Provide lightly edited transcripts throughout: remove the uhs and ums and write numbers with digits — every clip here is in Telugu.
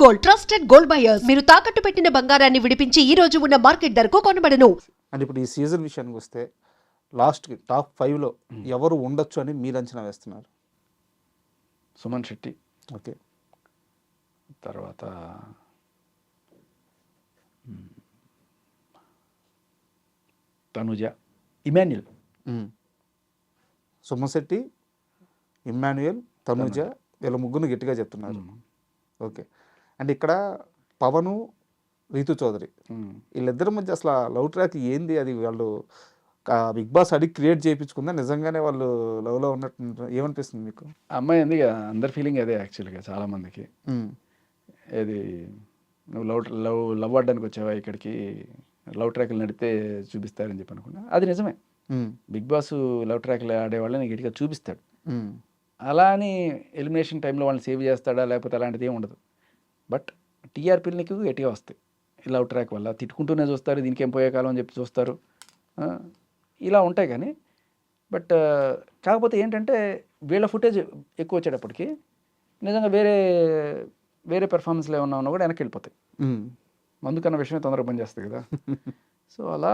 Gold, trusted gold buyers. మీరు తాకట్టు పెట్టిన బంగారాన్ని విడిపించి ఈ రోజు ఉన్న మార్కెట్ ధరకు కొనబడను. అండ్ ఇప్పుడు ఈ సీజన్ విషయానికి వస్తే లాస్ట్కి టాప్ 5లో ఎవరు ఉండొచ్చు అని మీరు అంచనా వేస్తున్నారు? సుమన్ శెట్టి, ఓకే, తర్వాత తనుజ, ఇమాన్యుల్. సుమన్ శెట్టి, ఇమ్మాన్యుయల్, తనుజ, వీళ్ళ ముగ్గురు గట్టిగా చెప్తున్నారు. ఓకే, అండ్ ఇక్కడ పవను, రీతు చౌదరి, వీళ్ళిద్దరి మధ్య అసలు లవ్ ట్రాక్ ఏంది? అది వాళ్ళు బిగ్ బాస్ అడిగి క్రియేట్ చేయించుకుందా? నిజంగానే వాళ్ళు లవ్లో ఉన్నట్టు ఏమనిపిస్తుంది మీకు? అమ్మాయి ఉంది కదా, అందరి ఫీలింగ్ అదే యాక్చువల్గా చాలామందికి. ఏది నువ్వు లవ్ ఆడడానికి వచ్చావా ఇక్కడికి, లవ్ ట్రాక్లు నడితే చూపిస్తారని చెప్పి అనుకున్నా. అది నిజమే, బిగ్ బాస్ లవ్ ట్రాక్లు ఆడేవాళ్ళని గట్టిగా చూపిస్తాడు. అలా అని ఎలిమినేషన్ టైంలో వాళ్ళని సేవ్ చేస్తాడా లేకపోతే అలాంటిది ఏమి ఉండదు. బట్ టీఆర్పీలు నీకు గట్టిగా వస్తాయి ఈ లవ్ ట్రాక్ వల్ల. తిట్టుకుంటూనే చూస్తారు, దీనికి ఏం పోయే కాలం అని చెప్పి చూస్తారు, ఇలా ఉంటాయి. కానీ బట్ కాకపోతే ఏంటంటే వీళ్ళ ఫుటేజ్ ఎక్కువ వచ్చేటప్పటికి నిజంగా వేరే పెర్ఫార్మెన్స్లో ఏమన్నా ఉన్నా కూడా వెనక్కి వెళ్ళిపోతాయి. అందుకన్న విషయమే తొందరగా పనిచేస్తుంది కదా. సో అలా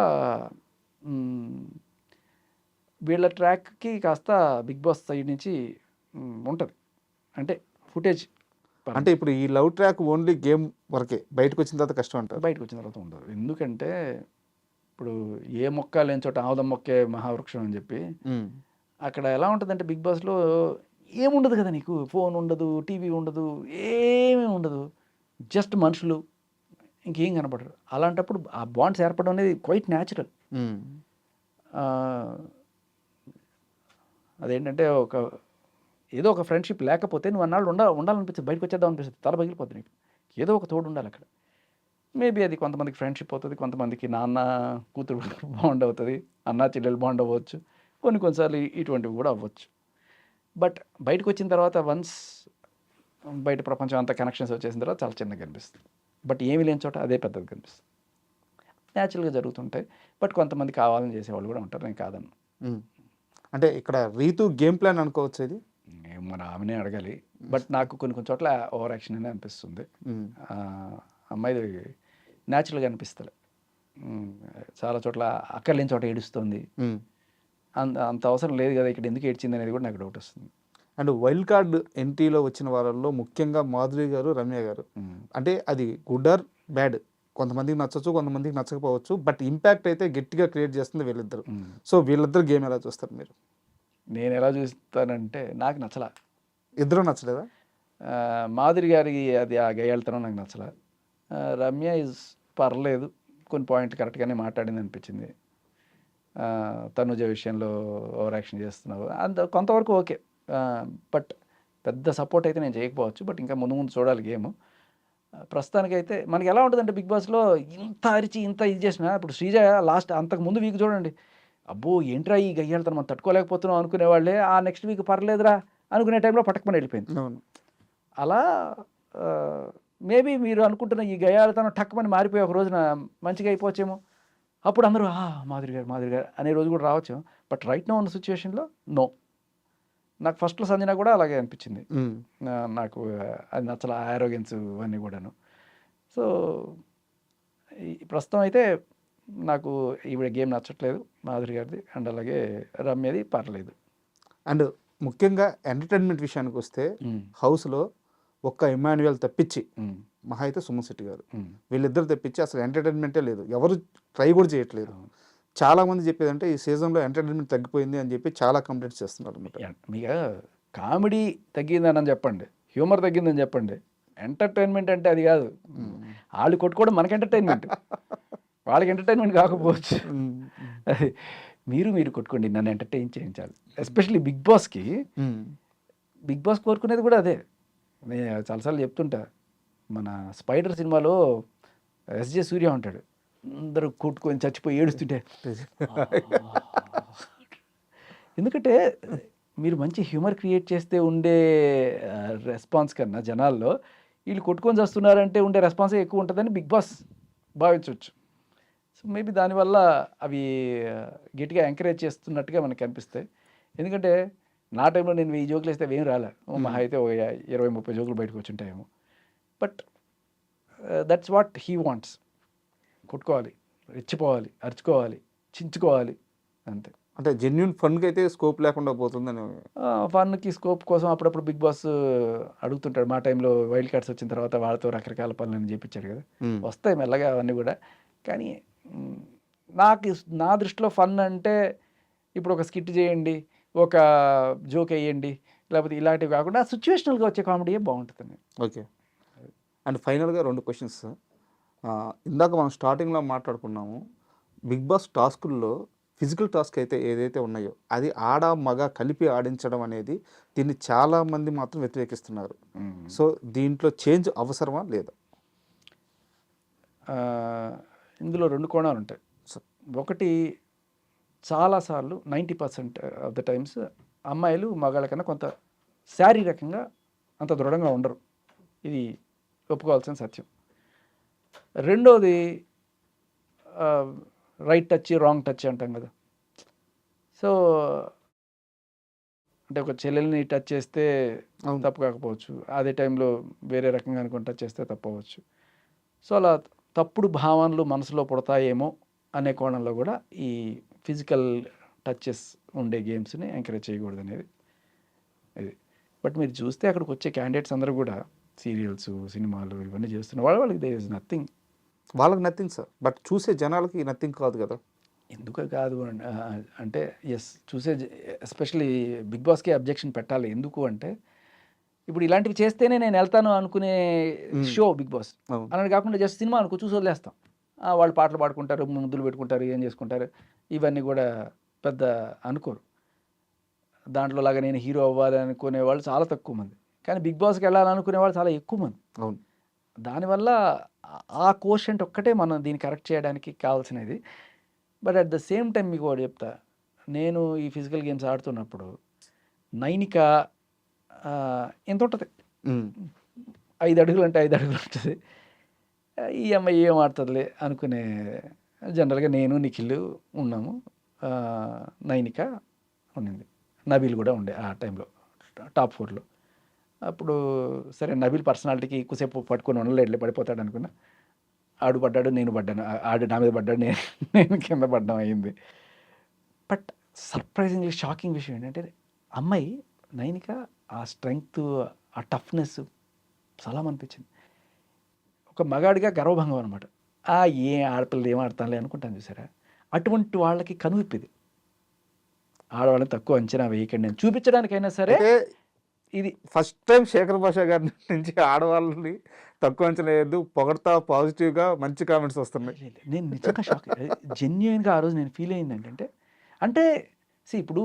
వీళ్ళ ట్రాక్కి కాస్త బిగ్ బాస్ సైడ్ నుంచి ఉంటుంది, అంటే ఫుటేజ్. అంటే ఇప్పుడు ఈ లవ్ ట్రాక్ ఓన్లీ గేమ్ వరకే, బయటకు వచ్చిన తర్వాత కష్టం అంటారు? బయటకు వచ్చిన తర్వాత ఉండదు. ఎందుకంటే ఇప్పుడు ఏ మొక్క లేని చోట ఆముదం మొక్కే మహావృక్షం అని చెప్పి అక్కడ ఎలా ఉంటుందంటే బిగ్ బాస్లో ఏముండదు కదా, నీకు ఫోన్ ఉండదు, టీవీ ఉండదు, ఏమీ ఉండదు, జస్ట్ మనుషులు, ఇంకేం కనపడరు. అలాంటప్పుడు ఆ బాండ్స్ ఏర్పడడం అనేది క్వైట్ న్యాచురల్. అదేంటంటే ఏదో ఒక ఫ్రెండ్షిప్ లేకపోతే నువ్వు అన్నాళ్ళు ఉండాలనిపిస్తుంది, బయటకు వచ్చేద్దాం అనిపిస్తుంది, తల పగిలిపోతుంది నీకు. ఏదో ఒక తోడు ఉండాలి అక్కడ. మేబీ అది కొంతమందికి ఫ్రెండ్షిప్ అవుతుంది, కొంతమందికి నాన్న కూతురు బాండ్ అవుతుంది, అన్న చెల్లెలు బాండ్ అవ్వచ్చు, కొన్నిసార్లు ఇటువంటివి కూడా అవ్వచ్చు. బట్ బయటకు వచ్చిన తర్వాత వన్స్ బయట ప్రపంచం అంతా కనెక్షన్స్ వచ్చేసిన తర్వాత చాలా చిన్నగా కనిపిస్తుంది. బట్ ఏమీ లేని చోట అదే పెద్దది కనిపిస్తుంది. న్యాచురల్గా జరుగుతుంటాయి. బట్ కొంతమంది కావాలని చేసేవాళ్ళు కూడా ఉంటారు, నేను కాదన్ను. అంటే ఇక్కడ రీతు గేమ్ ప్లాన్ అనుకోవచ్చు ఇది? మన ఆమెనే అడగాలి. బట్ నాకు కొన్ని చోట్ల ఓవర్ యాక్షన్ అనే అనిపిస్తుంది. అమ్మాయి న్యాచురల్గా అనిపిస్తుంది. చాలా చోట్ల అక్కర్లేని చోట ఏడుస్తుంది. అంత అవసరం లేదు కదా, ఇక్కడ ఎందుకు ఏడ్చింది అనేది కూడా నాకు డౌట్ వస్తుంది. అండ్ వైల్డ్ కార్డ్ ఎంట్రీలో వచ్చిన వాళ్ళల్లో ముఖ్యంగా మాధురి గారు, రమ్య గారు, అంటే అది గుడ్ ఆర్ బ్యాడ్, కొంతమందికి నచ్చచ్చు, కొంతమందికి నచ్చకపోవచ్చు, బట్ ఇంపాక్ట్ అయితే గట్టిగా క్రియేట్ చేస్తుంది వీళ్ళిద్దరు. సో వీళ్ళిద్దరు గేమ్ ఎలా చూస్తారు మీరు? నేను ఎలా చూస్తానంటే నాకు నచ్చలా. ఇద్దరు నచ్చలేదా? మాధురి గారికి అది ఆ గయ్యాళతనం నాకు నచ్చలా. రమ్య ఈజ్ పర్లేదు, కొన్ని పాయింట్ కరెక్ట్గానే మాట్లాడింది అనిపించింది. తనుజ విషయంలో ఓవర్ యాక్షన్ చేస్తున్నావు కొంతవరకు ఓకే, బట్ పెద్ద సపోర్ట్ అయితే నేను చేయకపోవచ్చు. బట్ ఇంకా ముందు చూడాలి గేమ్. ప్రస్తుతానికైతే మనకి ఎలా ఉంటుందంటే బిగ్ బాస్లో ఇంత అరిచి ఇంత ఇది చేసినా, ఇప్పుడు శ్రీజ లాస్ట్ అంతకు ముందు వీక్ చూడండి, అబ్బో ఏంట్రా ఈ గయ్యాలతో మనం తట్టుకోలేకపోతున్నాం అనుకునేవాళ్ళే ఆ నెక్స్ట్ వీక్ పర్లేదురా అనుకునే టైంలో పట్టకమని వెళ్ళిపోయింది. అలా మేబీ మీరు అనుకుంటున్న ఈ గయ్యాలతనం టక్కుమని మారిపోయి ఒక రోజున మంచిగా అయిపోవచ్చేమో, అప్పుడు అందరూ మాధురి గారు అనే రోజు కూడా రావచ్చు. బట్ రైట్ నో ఉన్న సిచ్యువేషన్లో నో. నాకు ఫస్ట్లో సంజన కూడా అలాగే అనిపించింది. నాకు అది నచ్చల, ఆరోగెన్స్ అన్నీ కూడాను. సో ప్రస్తుతం అయితే నాకు ఈవిడ గేమ్ నచ్చట్లేదు మాధురి గారిది, అండ్ అలాగే రమ్యది పర్లేదు. అండ్ ముఖ్యంగా ఎంటర్టైన్మెంట్ విషయానికి వస్తే హౌస్లో ఒక్క ఇమాన్యుయల్ తప్పించి మహా అయితే సుమన్ శెట్టి గారు, వీళ్ళిద్దరు తప్పించి అసలు ఎంటర్టైన్మెంటే లేదు, ఎవరు ట్రై కూడా చేయట్లేదు. చాలామంది చెప్పేదంటే ఈ సీజన్లో ఎంటర్టైన్మెంట్ తగ్గిపోయింది అని చెప్పి చాలా కంప్లైంట్స్ చేస్తున్నారు అనమాట. మీకు కామెడీ తగ్గిందని చెప్పండి, హ్యూమర్ తగ్గిందని చెప్పండి, ఎంటర్టైన్మెంట్ అంటే అది కాదు. వాళ్ళు కొట్టుకోవడం మనకి ఎంటర్టైన్మెంట్, వాళ్ళకి ఎంటర్టైన్మెంట్ కాకపోవచ్చు. అది మీరు కొట్టుకోండి, నన్ను ఎంటర్టైన్ చేయించాలి. ఎస్పెషల్లీ బిగ్ బాస్ కోరుకునేది కూడా అదే. నేను చాలాసార్లు చెప్తుంటా, మన స్పైడర్ సినిమాలో ఎస్జే సూర్య ఉంటాడు, అందరూ కొట్టుకొని చచ్చిపోయి ఏడుస్తుంటే, ఎందుకంటే మీరు మంచి హ్యూమర్ క్రియేట్ చేస్తే ఉండే రెస్పాన్స్ కన్నా జనాల్లో వీళ్ళు కొట్టుకొని చేస్తున్నారంటే ఉండే రెస్పాన్సే ఎక్కువ ఉంటుందని బిగ్ బాస్ భావించవచ్చు. సో మేబీ దానివల్ల అవి గట్టిగా ఎంకరేజ్ చేస్తున్నట్టుగా మనకు అనిపిస్తాయి. ఎందుకంటే నా టైంలో నేను 1000 జోకులు వేస్తే ఏం రాలే, మహా అయితే 20-30 జోకులు బయటకు వచ్చి ఉంటాయేమో. But that's what he wants. కొట్టుకోవాలి, రెచ్చిపోవాలి, అరుచుకోవాలి, చించుకోవాలి, అంతే. అంటే జెన్యున్ ఫన్కి అయితే స్కోప్ లేకుండా పోతుందని. ఫన్కి స్కోప్ కోసం అప్పుడప్పుడు బిగ్ బాస్ అడుగుతుంటాడు. మా టైంలో వైల్డ్ కార్డ్స్ వచ్చిన తర్వాత వాళ్ళతో రకరకాల పనులను చేయించాడు కదా, వస్తాయి మెల్లగా అవన్నీ కూడా. కానీ నా దృష్టిలో ఫన్ అంటే ఇప్పుడు ఒక స్కిట్ చేయండి, ఒక జోక్ వేయండి, లేకపోతే ఇలాంటివి కాకుండా సిచ్యువేషనల్గా వచ్చే కామెడీయే బాగుంటుంది. ఓకే. అండ్ ఫైనల్గా 2 క్వశ్చన్స్. ఇందాక మనం స్టార్టింగ్లో మాట్లాడుకున్నాము, బిగ్ బాస్ టాస్కుల్లో ఫిజికల్ టాస్క్ అయితే ఏదైతే ఉన్నాయో అది ఆడ మగ కలిపి ఆడించడం అనేది దీన్ని చాలామంది మాత్రం వ్యతిరేకిస్తున్నారు. సో దీంట్లో చేంజ్ అవసరమా లేదా? ఇందులో 2 కోణాలు ఉంటాయి. ఒకటి, చాలాసార్లు 90% ఆఫ్ ద టైమ్స్ అమ్మాయిలు మగాళ్ళ కన్నా కొంత శారీరకంగా అంత దృఢంగా ఉండరు. ఇది ఒప్పుకోవాల్సిన సత్యం. రెండోది, రైట్ టచ్ రాంగ్ టచ్ అంటాం కదా. సో అంటే ఒక చెల్లెల్ని టచ్ చేస్తే తప్పు కాకపోవచ్చు, అదే టైంలో వేరే రకంగా అనుకుని టచ్ చేస్తే తప్పు అవ్వచ్చు. సో అలా తప్పుడు భావనలు మనసులో పుడతాయేమో అనే కోణంలో కూడా ఈ ఫిజికల్ టచెస్ ఉండే గేమ్స్ని ఎంకరేజ్ చేయకూడదు అనేది ఇది. బట్ మీరు చూస్తే అక్కడికి వచ్చే క్యాండిడేట్స్ అందరూ కూడా సీరియల్స్, సినిమాలు ఇవన్నీ చేస్తున్న వాళ్ళకి దేర్ ఇస్ నథింగ్. వాళ్ళకి నథింగ్ సార్, బట్ చూసే జనాలకి నథింగ్ కాదు కదా. ఎందుకు కాదు అంటే ఎస్, చూసే ఎస్పెషలీ బిగ్ బాస్కి అబ్జెక్షన్ పెట్టాలి. ఎందుకు అంటే ఇప్పుడు ఇలాంటివి చేస్తేనే నేను వెళ్తాను అనుకునే షో బిగ్ బాస్ అలాంటి కాకుండా జస్ట్ సినిమా అనుకో చూసి వదిలేస్తాం. వాళ్ళు పాటలు పాడుకుంటారు, ముద్దులు పెట్టుకుంటారు, ఏం చేసుకుంటారు, ఇవన్నీ కూడా పెద్ద అనుకోరు. దాంట్లో లాగా నేను హీరో అవ్వాలి అనుకునే వాళ్ళు చాలా తక్కువ మంది, కానీ బిగ్ బాస్కి వెళ్ళాలనుకునే వాళ్ళు చాలా ఎక్కువ మంది. అవును. దానివల్ల ఆ కోషెంట్ ఒక్కటే మనం దీన్ని కరెక్ట్ చేయడానికి కావాల్సినది. But at the same time మీకు ఒకటి చెప్తా, నేను ఈ ఫిజికల్ గేమ్స్ ఆడుతున్నప్పుడు నైనిక ఎంత ఉంటుంది, 5 అడుగులు అంటే 5 అడుగులు ఉంటుంది. ఈ అమ్మాయి ఏం ఆడుతుందిలే అనుకునే జనరల్గా నేను నిఖిల్ ఉన్నాము, నైనిక ఉండింది, నబీల్ కూడా ఉండే ఆ టైంలో టాప్ 4లో. అప్పుడు సరే నబీల్ పర్సనాలిటీకి ఎక్కువసేపు పట్టుకొని ఉండలేట్లే, పడిపోతాడు అనుకున్నా. ఆడు పడ్డాడు, నేను పడ్డాను, ఆడు నా మీద పడ్డాడు, నేను కింద పడ్డం అయింది. బట్ సర్ప్రైజింగ్లీ షాకింగ్ విషయం ఏంటంటే అమ్మాయి నైనిక ఆ స్ట్రెంగ్త్, ఆ టఫ్నెస్ చాలా అనిపించింది. ఒక మగాడిగా గర్వభంగం అనమాట. ఏ ఆడపిల్లలు ఏం ఆడతానులే అనుకుంటాను చూసారా, అటువంటి వాళ్ళకి కనువిప్పిది. ఆడవాళ్ళని తక్కువ అంచనా వేయకండి అని చూపించడానికైనా సరే. ఇది ఫస్ట్ టైం శేఖర్ భాష గారి నుంచి ఆడవాళ్ళని తక్కువ అంచనా వేయద్దు, పొగడతా, పాజిటివ్గా మంచి కామెంట్స్ వస్తున్నాయి. నేను నిజంగా షాక్, జెన్యున్గా ఆ రోజు నేను ఫీల్ అయింది ఏంటంటే, అంటే ఇప్పుడు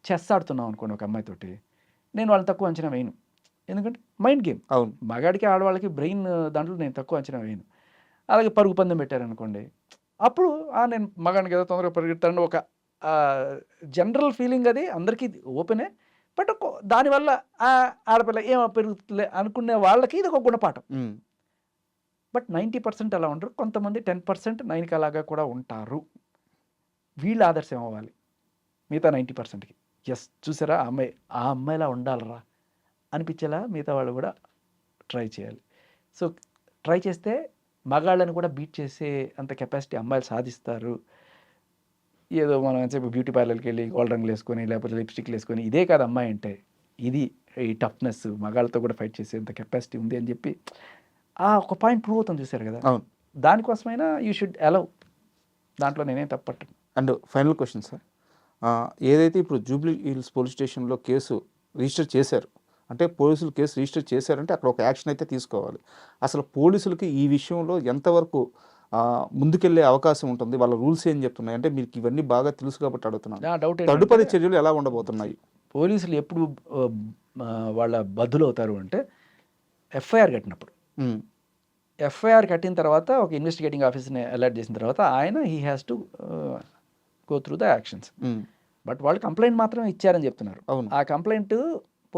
చెస్ ఆడుతున్నాం అనుకోండి ఒక అమ్మాయితోటి, నేను వాళ్ళని తక్కువ అంచనా వేయను, ఎందుకంటే మైండ్ గేమ్. అవును. మగాడికి ఆడవాళ్ళకి బ్రెయిన్ దాంట్లో నేను తక్కువ అంచనా వేయను. అలాగే పరుగు పందెం పెట్టారనుకోండి, అప్పుడు నేను మగాడికి ఏదో తొందరగా పరిగెడతాను ఒక జనరల్ ఫీలింగ్, అది అందరికీ ఓపెనే. బట్ దానివల్ల ఆడపిల్ల ఏం పెరుగుతుందిలే అనుకునే వాళ్ళకి ఇది ఒక గుణపాఠం. బట్ 90% అలా ఉండరు, కొంతమంది 10% నైన్కి అలాగా కూడా ఉంటారు. వీళ్ళు ఆదర్శం అవ్వాలి మిగతా 90%కి. ఎస్, చూసారా ఆ అమ్మాయిలా ఉండాలరా అనిపించేలా మిగతా వాళ్ళు కూడా ట్రై చేయాలి. సో ట్రై చేస్తే మగాళ్ళని కూడా బీట్ చేసే అంత కెపాసిటీ అమ్మాయిలు సాధిస్తారు. ఏదో మనం చెప్పి బ్యూటీ పార్లర్కి వెళ్ళి గోల్డ్ రంగులు వేసుకొని లేకపోతే లిప్స్టిక్లు వేసుకొని ఇదే కాదు అమ్మాయి అంటే, ఇది ఈ టఫ్నెస్, మగాళ్ళతో కూడా ఫైట్ చేసేంత కెపాసిటీ ఉంది అని చెప్పి ఒక పాయింట్ ప్రూవ్ అవుతుంది చూసారు కదా. అవును. దానికోసమైనా యూ షుడ్ అలౌ, దాంట్లో నేనేం తప్పట్టను. అండ్ ఫైనల్ క్వశ్చన్ సార్, ఏదైతే ఇప్పుడు జూబ్లీ హిల్స్ పోలీస్ స్టేషన్లో కేసు రిజిస్టర్ చేశారు, అంటే పోలీసులు కేసు రిజిస్టర్ చేశారంటే అక్కడ ఒక యాక్షన్ అయితే తీసుకోవాలి. అసలు పోలీసులకి ఈ విషయంలో ఎంతవరకు ముందుకెళ్లే అవకాశం ఉంటుంది, వాళ్ళ రూల్స్ ఏం చెప్తున్నాయి అంటే మీకు ఇవన్నీ బాగా తెలుసు కాబట్టి అడుగుతున్నాను. డౌట్ తదుపరి చర్యలు ఎలా ఉండబోతున్నాయి? పోలీసులు ఎప్పుడు వాళ్ళ బదులు అవుతారు అంటే ఎఫ్ఐఆర్ కట్టినప్పుడు. ఎఫ్ఐఆర్ కట్టిన తర్వాత ఒక ఇన్వెస్టిగేటింగ్ ఆఫీసర్ని అలర్ట్ చేసిన తర్వాత he has to go through the actions. But వాళ్ళు కంప్లైంట్ మాత్రం ఇచ్చారని చెప్తున్నారు. ఆ కంప్లైంట్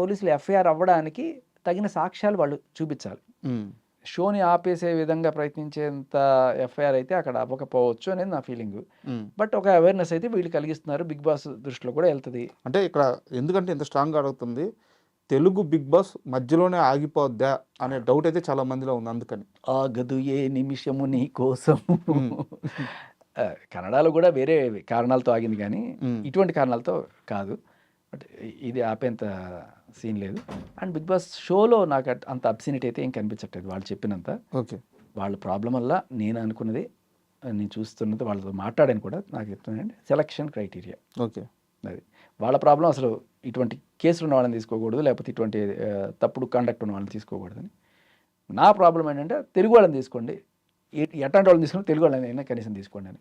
పోలీసులు ఎఫ్ఐఆర్ అవ్వడానికి తగిన సాక్ష్యాలు వాళ్ళు చూపించాలి. షోని ఆపేసే విధంగా ప్రయత్నించేంత ఎఫ్ఐఆర్ అయితే అక్కడ అవ్వకపోవచ్చు అనేది నా ఫీలింగ్. బట్ ఒక అవేర్నెస్ అయితే వీళ్ళు కలిగిస్తున్నారు, బిగ్ బాస్ దృష్టిలో కూడా వెళ్తుంది. అంటే ఇక్కడ ఎందుకంటే ఇంత స్ట్రాంగ్గా అడుగుతుంది, తెలుగు బిగ్ బాస్ మధ్యలోనే ఆగిపోద్దా అనే డౌట్ అయితే చాలా మందిలో ఉంది. అందుకని ఆగదు ఏ నిమిషము నీ కోసం. కన్నడలో కూడా వేరే కారణాలతో ఆగింది కానీ ఇటువంటి కారణాలతో కాదు. బట్ ఇది ఆపేంత సీన్ లేదు. అండ్ బిగ్ బాస్ షోలో నాకు అంత అబ్సినిటీ అయితే ఏం కనిపించట్లేదు వాళ్ళు చెప్పినంత. ఓకే, వాళ్ళ ప్రాబ్లం వల్ల నేను అనుకున్నది, నేను చూస్తున్నది, వాళ్ళతో మాట్లాడాను కూడా. నాకు చెప్తున్నానండి సెలక్షన్ క్రైటీరియా ఓకే, అది వాళ్ళ ప్రాబ్లం. అసలు ఇటువంటి కేసులు ఉన్న వాళ్ళని తీసుకోకూడదు, లేకపోతే ఇటువంటి తప్పుడు కండక్ట్ ఉన్న వాళ్ళని తీసుకోకూడదని. నా ప్రాబ్లం ఏంటంటే తెలుగు వాళ్ళని తీసుకోండి, ఎట్లాంటి వాళ్ళని తీసుకుని తెలుగు వాళ్ళని అయినా కనీసం తీసుకోండి అని.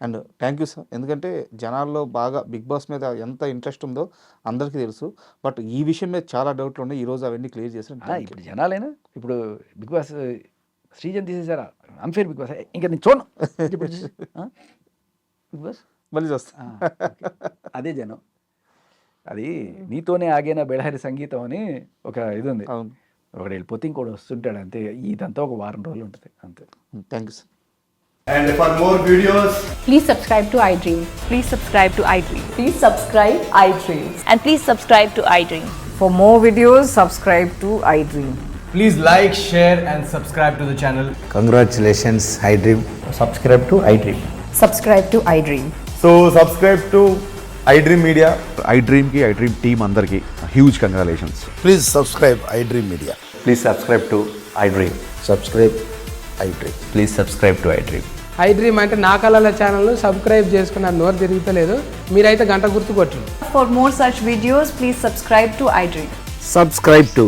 And thank you sir. ఎందుకంటే జనాల్లో బాగా బిగ్ బాస్ మీద ఎంత ఇంట్రెస్ట్ ఉందో అందరికీ తెలుసు. బట్ ఈ విషయం మీద చాలా డౌట్లు ఉన్నాయి. ఈరోజు అవన్నీ క్లియర్ చేశాను. ఇప్పుడు జనాలైనా ఇప్పుడు బిగ్ బాస్ శ్రీజన్ తీసేసారా, అన్ఫేర్ బిగ్ బాస్, ఇంకా నేను చూడను ఇప్పుడు బిగ్ బాస్ మళ్ళీ చూస్తా. అదే జనం. అది నీతోనే ఆగేనా బెళహరి సంగీతం అని ఒక ఇది ఉంది. అవును, ఒకడు వెళ్ళిపోతే ఇంకోటి వస్తుంటాడు అంతే. ఇదంతా ఒక వారం రోజులు ఉంటుంది అంతే. Thank you sir. And for more videos, Please subscribe to iDream. Please subscribe to iDream. Please subscribe iDream. And please subscribe to iDream. For more videos, subscribe to iDream. please like, share, and subscribe to the channel. Congratulations, iDream. Subscribe to iDream. Subscribe to iDream. So subscribe to iDream Media. iDream ki iDream team andarki huge congratulations. Please subscribe iDream Media. Please subscribe to iDream. Subscribe iDream. Please subscribe to iDream. iDream అంటే నా కళల ఛానల్ను సబ్స్క్రైబ్ చేసుకున్న నోరు తిరుగుతలేదు. మీరైతే గంట గుర్తు కొట్టండి. For more such videos, please subscribe to iDream. Subscribe to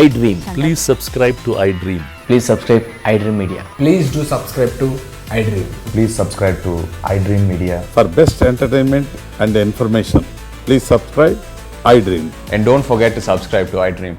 iDream. Please subscribe to iDream. Please subscribe iDream Media. Please do subscribe to iDream. Please subscribe to iDream Media. For best entertainment and information, please subscribe iDream. And don't forget to subscribe to iDream.